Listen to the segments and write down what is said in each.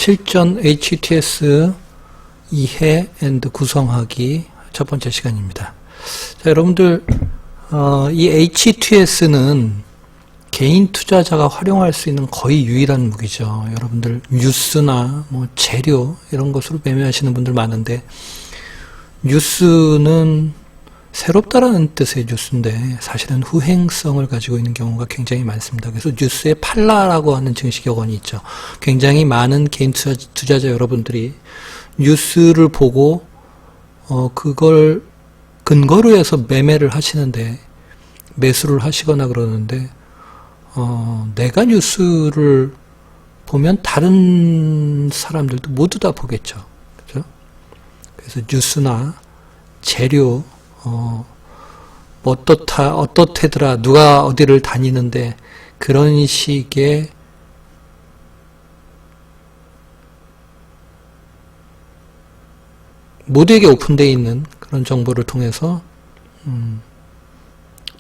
실전 HTS 이해 앤드 구성하기 첫 번째 시간입니다. 자, 여러분들 이 HTS는 개인 투자자가 활용할 수 있는 거의 유일한 무기죠. 여러분들 뉴스나 뭐 재료 이런 것으로 매매하시는 분들 많은데, 뉴스는 새롭다라는 뜻의 뉴스인데 사실은 후행성을 가지고 있는 경우가 굉장히 많습니다. 그래서 뉴스에 팔라라고 하는 증시 격언이 있죠. 굉장히 많은 개인 투자자 여러분들이 뉴스를 보고 그걸 근거로 해서 매매를 하시는데, 매수를 하시거나 그러는데, 내가 뉴스를 보면 다른 사람들도 모두 다 보겠죠. 그죠? 그래서 뉴스나 재료, 어떻대더라, 누가 어디를 다니는데, 그런 식의 모두에게 오픈되어 있는 그런 정보를 통해서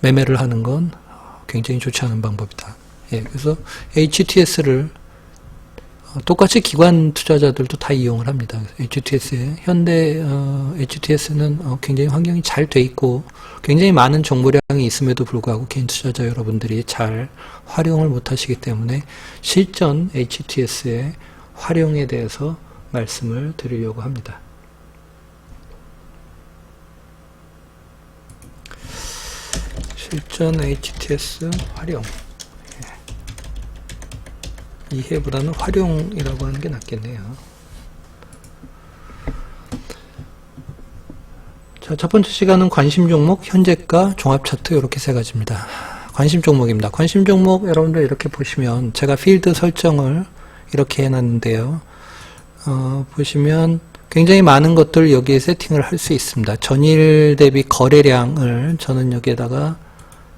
매매를 하는 건 굉장히 좋지 않은 방법이다. 예, 그래서 HTS를 똑같이 기관 투자자들도 다 이용을 합니다. HTS에 현대 HTS는 굉장히 환경이 잘 돼 있고 굉장히 많은 정보량이 있음에도 불구하고 개인 투자자 여러분들이 잘 활용을 못 하시기 때문에 실전 HTS의 활용에 대해서 말씀을 드리려고 합니다. 실전 HTS 활용. 이해보다는 활용이라고 하는 게 낫겠네요. 자, 첫 번째 시간은 관심 종목, 현재가, 종합 차트 이렇게 세 가지입니다. 관심 종목입니다. 관심 종목 여러분들 이렇게 보시면 제가 필드 설정을 이렇게 해놨는데요. 보시면 굉장히 많은 것들 여기에 세팅을 할 수 있습니다. 전일 대비 거래량을 저는 여기에다가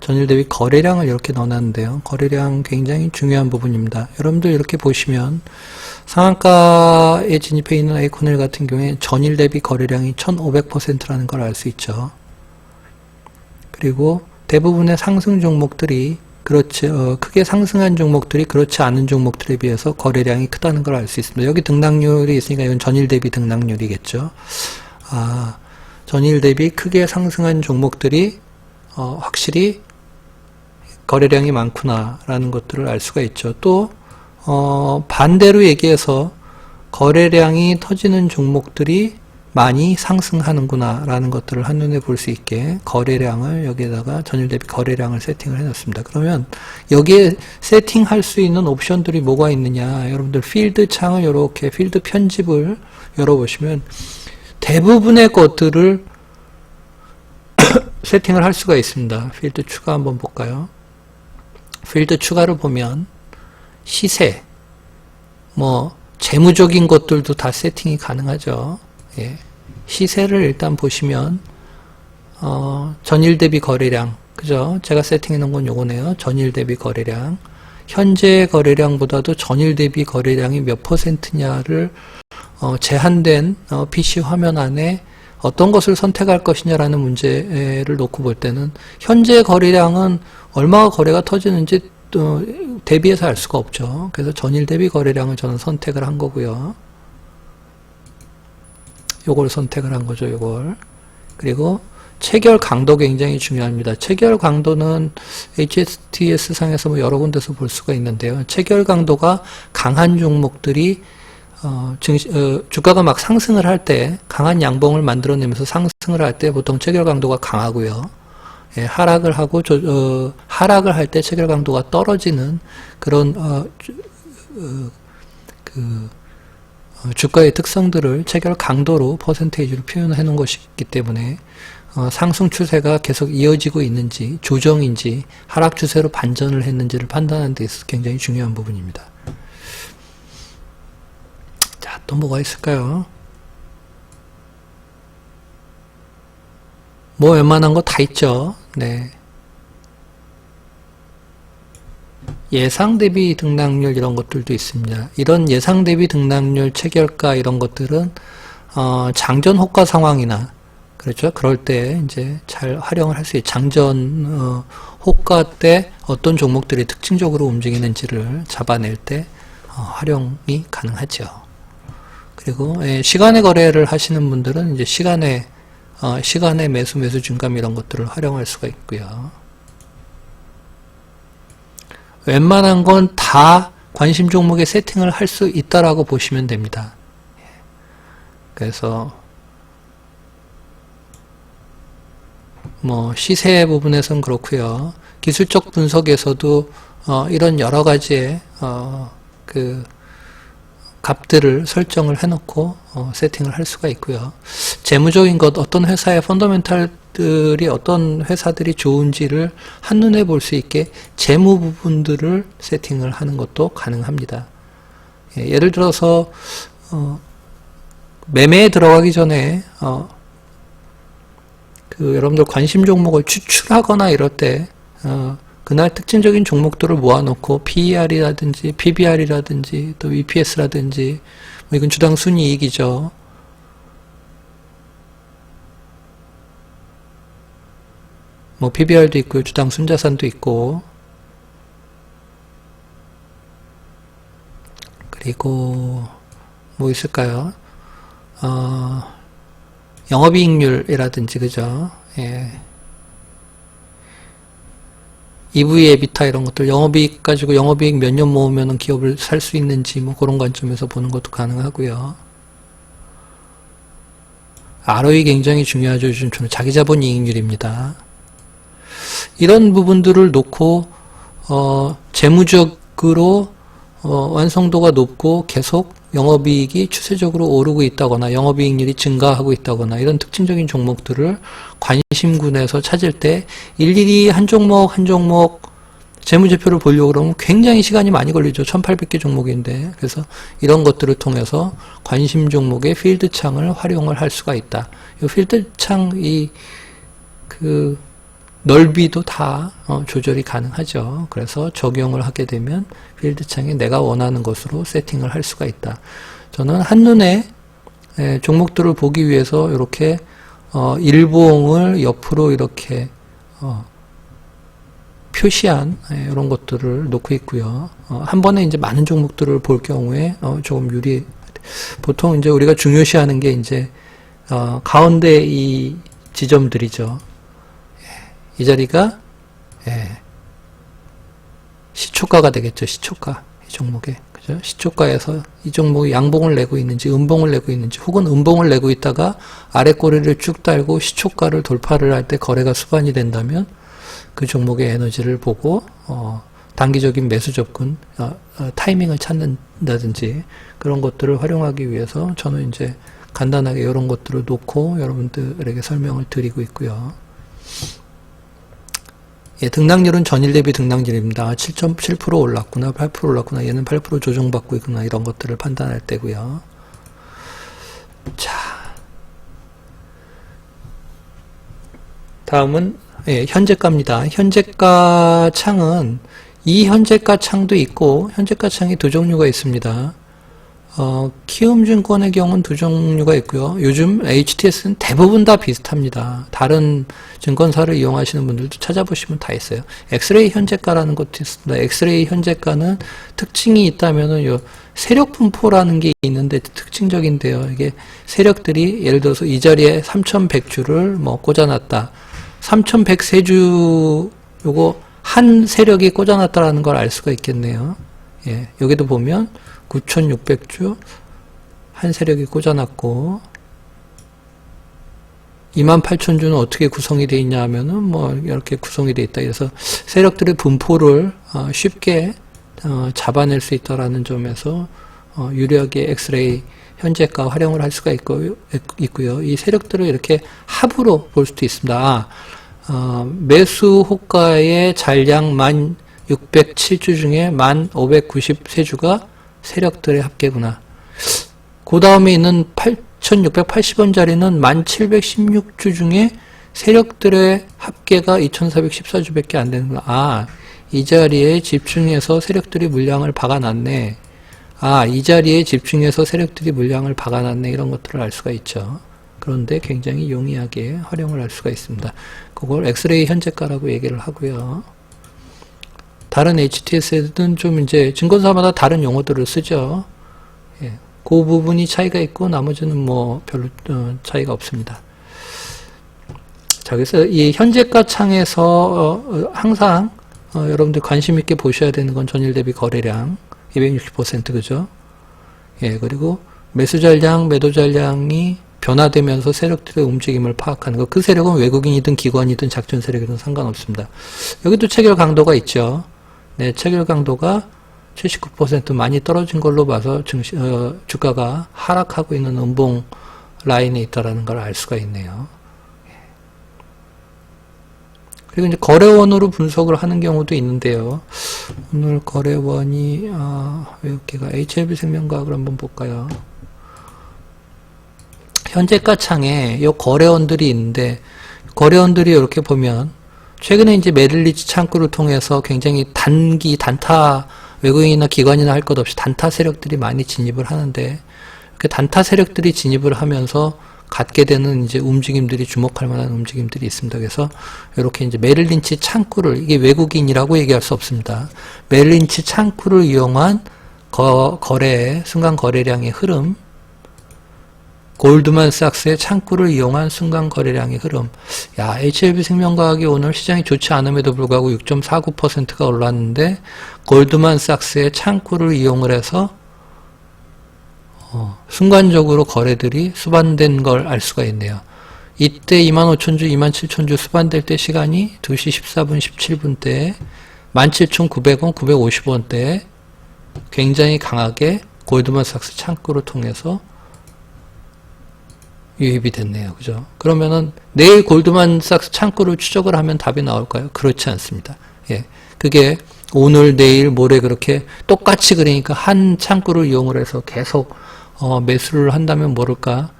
전일 대비 거래량을 이렇게 넣어놨는데요. 거래량 굉장히 중요한 부분입니다. 여러분들 이렇게 보시면 상한가에 진입해 있는 에이코넬 같은 경우에 전일 대비 거래량이 1500%라는 걸 알 수 있죠. 그리고 대부분의 상승 종목들이 크게 상승한 종목들이 그렇지 않은 종목들에 비해서 거래량이 크다는 걸 알 수 있습니다. 여기 등락률이 있으니까 이건 전일 대비 등락률이겠죠. 전일 대비 크게 상승한 종목들이 확실히 거래량이 많구나라는 것들을 알 수가 있죠. 또 반대로 얘기해서 거래량이 터지는 종목들이 많이 상승하는구나라는 것들을 한눈에 볼 수 있게 거래량을 여기에다가 전일 대비 거래량을 세팅을 해놨습니다. 그러면 여기에 세팅할 수 있는 옵션들이 뭐가 있느냐, 여러분들 필드 창을 이렇게 필드 편집을 열어보시면 대부분의 것들을 세팅을 할 수가 있습니다. 필드 추가 한번 볼까요? 필드 추가를 보면 시세, 재무적인 것들도 다 세팅이 가능하죠. 예. 시세를 일단 보시면 전일 대비 거래량, 그죠? 제가 세팅해 놓은 건 요거네요. 전일 대비 거래량, 현재 거래량보다도 전일 대비 거래량이 몇 %냐를 제한된 PC 화면 안에 어떤 것을 선택할 것이냐라는 문제를 놓고 볼 때는 현재 거래량은 얼마가 거래가 터지는지 대비해서 알 수가 없죠. 그래서 전일 대비 거래량을 저는 선택을 한 거고요. 요걸 선택을 한 거죠, 요걸. 그리고 체결 강도 굉장히 중요합니다. 체결 강도는 HTS 상에서 여러 군데서 볼 수가 있는데요. 체결 강도가 강한 종목들이 주가가 막 상승을 할 때, 강한 양봉을 만들어내면서 상승을 할 때 보통 체결 강도가 강하고요. 예, 하락을 하고, 하락을 할 때 체결 강도가 떨어지는 그런, 주가의 특성들을 체결 강도로 퍼센테이지로 표현해 놓은 것이기 때문에, 상승 추세가 계속 이어지고 있는지, 조정인지, 하락 추세로 반전을 했는지를 판단하는 데 있어서 굉장히 중요한 부분입니다. 자, 또 뭐가 있을까요? 웬만한 거 다 있죠. 네. 예상 대비 등락률 이런 것들도 있습니다. 이런 예상 대비 등락률, 체결가 이런 것들은 장전 호가 상황이나, 그렇죠? 그럴 때 이제 잘 활용을 할 수 있어요. 장전 호가 때 어떤 종목들이 특징적으로 움직이는지를 잡아낼 때 활용이 가능하죠. 그리고 시간의 거래를 하시는 분들은 이제 시간의 매수 증감 이런 것들을 활용할 수가 있고요. 웬만한 건 다 관심 종목에 세팅을 할 수 있다라고 보시면 됩니다. 그래서 뭐 시세 부분에선 그렇고요. 기술적 분석에서도 이런 여러 가지의 그 값들을 설정을 해놓고 세팅을 할 수가 있고요. 재무적인 것, 어떤 회사의 펀더멘탈들이 어떤 회사들이 좋은지를 한눈에 볼 수 있게 재무 부분들을 세팅을 하는 것도 가능합니다. 예를 들어서 매매에 들어가기 전에 여러분들 관심 종목을 추출하거나 이럴 때 그날 특징적인 종목들을 모아놓고 PER이라든지 PBR이라든지 또 EPS라든지 뭐 이건 주당 순이익이죠. 뭐 PBR도 있고요. 주당 순자산도 있고 그리고 뭐 있을까요? 영업이익률이라든지 그죠? 예. EV, 에비타 이런 것들 영업이익 가지고 영업이익 몇 년 모으면 기업을 살 수 있는지 뭐 그런 관점에서 보는 것도 가능하고요. ROE 굉장히 중요하죠. 요즘 저는 자기자본 이익률입니다. 이런 부분들을 놓고 재무적으로 완성도가 높고 계속 영업이익이 추세적으로 오르고 있다거나 영업이익률이 증가하고 있다거나 이런 특징적인 종목들을 관심군에서 찾을 때 일일이 한 종목 한 종목 재무제표를 보려고 그러면 굉장히 시간이 많이 걸리죠. 1800개 종목인데. 그래서 이런 것들을 통해서 관심 종목의 필드창을 활용을 할 수가 있다. 이 필드창 넓이도 다 조절이 가능하죠. 그래서 적용을 하게 되면 필드창에 내가 원하는 것으로 세팅을 할 수가 있다. 저는 한눈에 종목들을 보기 위해서 이렇게 일봉을 옆으로 이렇게 표시한 이런 것들을 놓고 있고요. 한 번에 이제 많은 종목들을 볼 경우에 조금 유리. 보통 이제 우리가 중요시하는 게 이제 가운데 이 지점들이죠. 이 자리가 시초가가 되겠죠. 시초가 이 종목에 그죠? 시초가에서 이 종목이 양봉을 내고 있는지 음봉을 내고 있는지 혹은 음봉을 내고 있다가 아래 꼬리를 쭉 달고 시초가를 돌파를 할 때 거래가 수반이 된다면 그 종목의 에너지를 보고 단기적인 매수 접근 타이밍을 찾는다든지 그런 것들을 활용하기 위해서 저는 이제 간단하게 이런 것들을 놓고 여러분들에게 설명을 드리고 있고요. 예, 등락률은 전일 대비 등락률입니다. 7.7% 올랐구나, 8% 올랐구나, 얘는 8% 조정받고 있구나, 이런 것들을 판단할 때고요. 자, 다음은 현재가입니다. 현재가 창은 이 현재가 창도 있고 현재가 창이 두 종류가 있습니다. 키움증권의 경우는 두 종류가 있고요. 요즘 HTS는 대부분 다 비슷합니다. 다른 증권사를 이용하시는 분들도 찾아보시면 다 있어요. 엑스레이 현재가라는 것도 있습니다. 엑스레이 현재가는 특징이 있다면은 요 세력 분포라는 게 있는데 특징적인데요. 이게 세력들이 예를 들어서 이 자리에 3100주를 뭐 꽂아놨다. 3103주 요거 한 세력이 꽂아놨다라는 걸 알 수가 있겠네요. 예, 여기도 보면 9600주 한 세력이 꽂아놨고 28000주는 어떻게 구성이 되어 있냐 하면은 뭐 이렇게 구성이 되어 있다. 그래서 세력들의 분포를 쉽게 잡아낼 수 있다라는 점에서 유리하게 엑스레이 현재가 활용을 할 수가 있고요. 이 세력들을 이렇게 합으로 볼 수도 있습니다. 매수 호가의 잔량 1607주 중에 1593주가 세력들의 합계구나. 그 다음에 있는 8680원짜리는 1716주 중에 세력들의 합계가 2414주밖에 안 되는구나. 아, 이 자리에 집중해서 세력들이 물량을 박아놨네. 아, 이 자리에 집중해서 세력들이 물량을 박아놨네. 이런 것들을 알 수가 있죠. 그런데 굉장히 용이하게 활용을 할 수가 있습니다. 그걸 엑스레이 현재가라고 얘기를 하고요. 다른 HTS에는 좀 이제 증권사마다 다른 용어들을 쓰죠. 예. 그 부분이 차이가 있고 나머지는 뭐 별로 차이가 없습니다. 자, 그래서 이 현재가 창에서 항상 여러분들 관심 있게 보셔야 되는 건 전일 대비 거래량 260% 그죠? 예, 그리고 매수 잔량, 매도 잔량이 변화되면서 세력들의 움직임을 파악하는 것. 그 세력은 외국인이든 기관이든 작전 세력이든 상관없습니다. 여기도 체결 강도가 있죠. 네, 체결 강도가 79% 많이 떨어진 걸로 봐서 주가가 하락하고 있는 음봉 라인에 있다라는 걸 알 수가 있네요. 그리고 이제 거래원으로 분석을 하는 경우도 있는데요. 오늘 거래원이 외국계가 HLB생명과학을 한번 볼까요? 현재가 창에 이 거래원들이 있는데 거래원들이 이렇게 보면 최근에 이제 메릴리치 창구를 통해서 굉장히 단타 외국인이나 기관이나 할 것 없이 단타 세력들이 많이 진입을 하는데 그 단타 세력들이 진입을 하면서 갖게 되는 이제 움직임들이 주목할 만한 움직임들이 있습니다. 그래서 이렇게 이제 메릴 린치 창구를 이게 외국인이라고 얘기할 수 없습니다. 메릴 린치 창구를 이용한 거래 순간 거래량의 흐름, 골드만삭스의 창구를 이용한 순간 거래량의 흐름. 야, HLB생명과학이 오늘 시장이 좋지 않음에도 불구하고 6.49%가 올랐는데 골드만삭스의 창구를 이용을 해서 순간적으로 거래들이 수반된 걸 알 수가 있네요. 이때 25,000주, 27,000주 수반될 때 시간이 2시 14분, 17분 때 17,900원, 950원대에 굉장히 강하게 골드만삭스 창구를 통해서 유입이 됐네요. 그죠? 그러면은 내일 골드만삭스 창구를 추적을 하면 답이 나올까요? 그렇지 않습니다. 예. 그게 오늘, 내일, 모레 그렇게 똑같이 그러니까 한 창구를 이용을 해서 계속 매수를 한다면 모를까?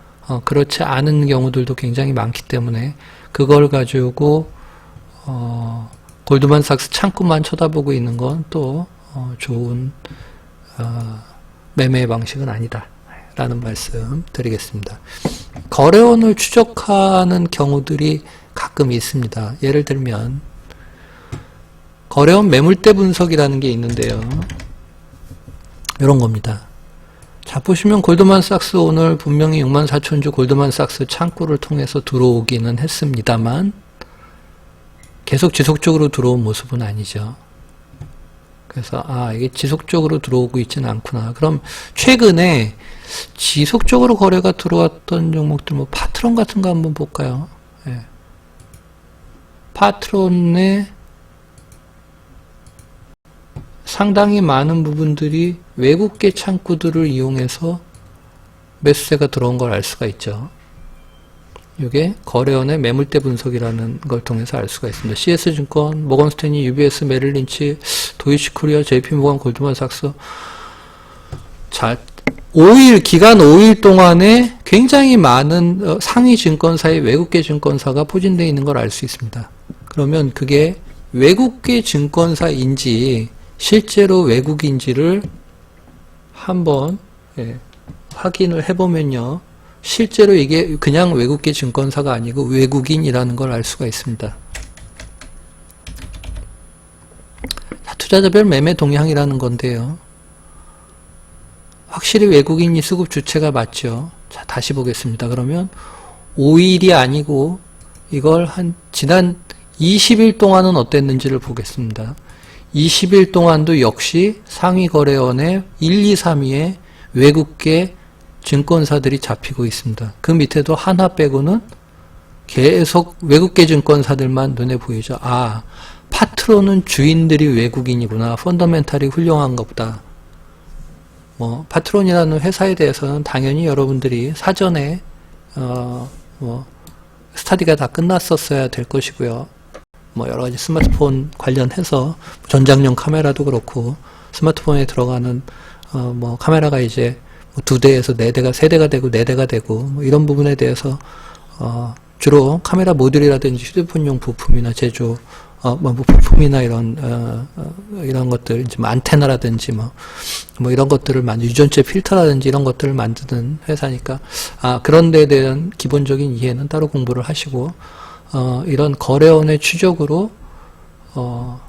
그렇지 않은 경우들도 굉장히 많기 때문에 그걸 가지고 골드만삭스 창구만 쳐다보고 있는 건 또 좋은 매매 방식은 아니다. 라는 말씀 드리겠습니다. 거래원을 추적하는 경우들이 가끔 있습니다. 예를 들면 거래원 매물대 분석이라는 게 있는데요. 이런 겁니다. 자, 보시면 골드만삭스 오늘 분명히 64,000주 골드만삭스 창구를 통해서 들어오기는 했습니다만 계속 지속적으로 들어온 모습은 아니죠. 그래서 이게 지속적으로 들어오고 있지는 않구나. 그럼 최근에 지속적으로 거래가 들어왔던 종목들 뭐 파트론 같은 거 한번 볼까요? 예. 파트론의 상당히 많은 부분들이 외국계 창구들을 이용해서 매수세가 들어온 걸 알 수가 있죠. 이게 거래원의 매물대 분석이라는 걸 통해서 알 수가 있습니다. CS증권, 모건스탠리, UBS, 메릴린치, 도이치코리아, JP모건, 골드만삭스. 자, 기간 5일 동안에 굉장히 많은 상위 증권사의 외국계 증권사가 포진되어 있는 걸 알 수 있습니다. 그러면 그게 외국계 증권사인지 실제로 외국인지를 한번 확인을 해보면요. 실제로 이게 그냥 외국계 증권사가 아니고 외국인이라는 걸 알 수가 있습니다. 투자자별 매매 동향이라는 건데요. 확실히 외국인이 수급 주체가 맞죠. 자, 다시 보겠습니다. 그러면 5일이 아니고 이걸 지난 20일 동안은 어땠는지를 보겠습니다. 20일 동안도 역시 상위 거래원의 1, 2, 3위에 외국계 증권사들이 잡히고 있습니다. 그 밑에도 하나 빼고는 계속 외국계 증권사들만 눈에 보이죠. 파트론은 주인들이 외국인이구나. 펀더멘탈이 훌륭한 것보다. 파트론이라는 회사에 대해서는 당연히 여러분들이 사전에 스타디가 다 끝났었어야 될 것이고요. 여러 가지 스마트폰 관련해서 전장용 카메라도 그렇고 스마트폰에 들어가는 카메라가 이제 2대에서 4대가 3대가 되고 4대가 되고 이런 부분에 대해서 주로 카메라 모듈이라든지 휴대폰용 부품이나 제조 부품이나 이런 것들 이제 안테나라든지 이런 것들을 유전체 필터라든지 이런 것들을 만드는 회사니까 그런 데에 대한 기본적인 이해는 따로 공부를 하시고 이런 거래원의 추적으로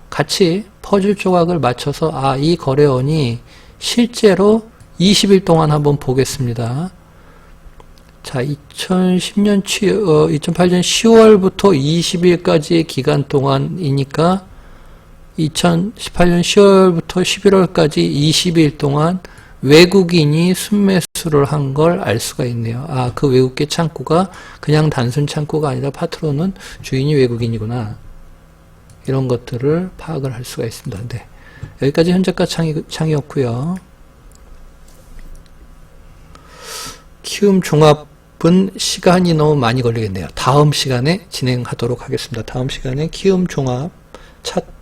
같이 퍼즐 조각을 맞춰서 이 거래원이 실제로 20일 동안 한번 보겠습니다. 자, 2008년 10월부터 20일까지의 기간 동안이니까 2018년 10월부터 11월까지 20일 동안 외국인이 순매수를 한 걸 알 수가 있네요. 아, 그 외국계 창구가 그냥 단순 창구가 아니라 파트로는 주인이 외국인이구나. 이런 것들을 파악을 할 수가 있습니다. 네. 여기까지 현재가 창이었고요. 키움 종합은 시간이 너무 많이 걸리겠네요. 다음 시간에 진행하도록 하겠습니다. 다음 시간에 키움 종합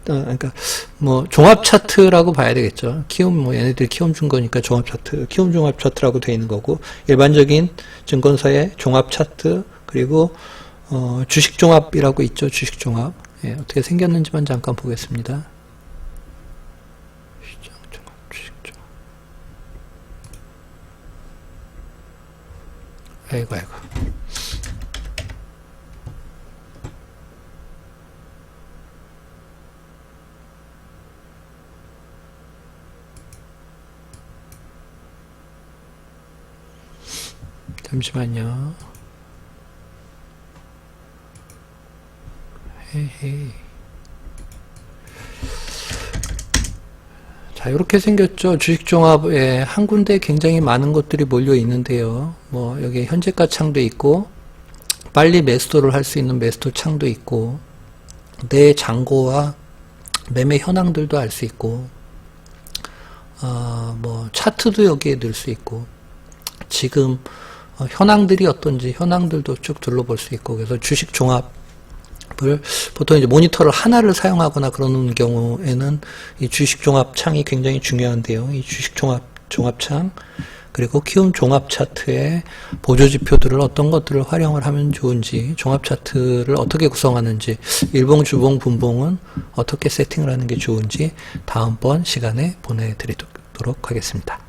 그러니까 뭐 종합 차트라고 봐야 되겠죠. 키움 얘네들 키움 준 거니까 종합 차트, 키움 종합 차트라고 되어 있는 거고, 일반적인 증권사의 종합 차트, 그리고 주식 종합이라고 있죠. 주식 종합. 예, 어떻게 생겼는지만 잠깐 보겠습니다. 시장 종합, 주식 종합. 아이고. 잠시만요. 헤헤. 자, 이렇게 생겼죠. 주식종합에 한 군데 굉장히 많은 것들이 몰려 있는데요. 뭐 여기 현재가 창도 있고, 빨리 매수를 할 수 있는 매수 창도 있고, 내 잔고와 매매 현황들도 알 수 있고, 뭐 차트도 여기에 넣을 수 있고, 지금 현황들이 어떤지 현황들도 쭉 둘러볼 수 있고, 그래서 주식 종합을 보통 이제 모니터를 하나를 사용하거나 그러는 경우에는 이 주식 종합 창이 굉장히 중요한데요. 이 주식 종합 창, 그리고 키움 종합 차트의 보조 지표들을 어떤 것들을 활용을 하면 좋은지, 종합 차트를 어떻게 구성하는지, 일봉, 주봉, 분봉은 어떻게 세팅을 하는 게 좋은지 다음번 시간에 보내드리도록 하겠습니다.